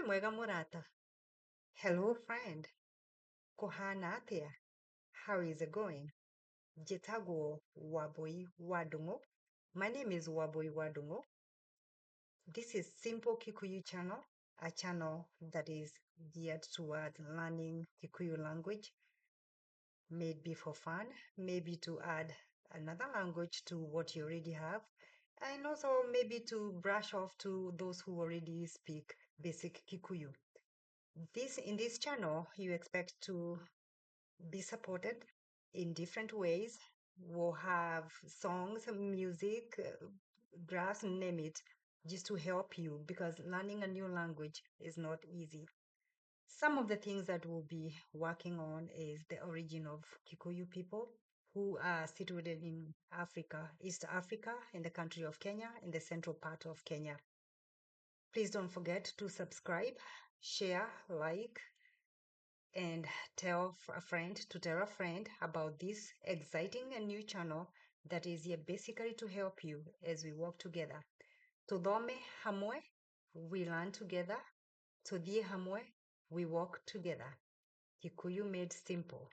Mwega Murata. Hello, friend. Kohana atia. How is it going? Jetago Waboi Wadungo. My name is Waboi Wadungo. This is Simple Kikuyu channel, a channel that is geared toward learning Kikuyu language, maybe for fun, maybe to add another language to what you already have, and also maybe to brush off to those who already speak basic Kikuyu. In this channel, you expect to be supported in different ways. We'll have songs, music, graphs, name it, just to help you because learning a new language is not easy. Some of the things that we'll be working on is the origin of Kikuyu people who are situated in Africa, East Africa, in the country of Kenya, in the central part of Kenya. Please don't forget to subscribe, share, like, and tell a friend to tell a friend about this exciting and new channel that is here basically to help you as we work together. Tudome hamwe, we learn together. Tudie hamwe, we work together. Kikuyu made simple.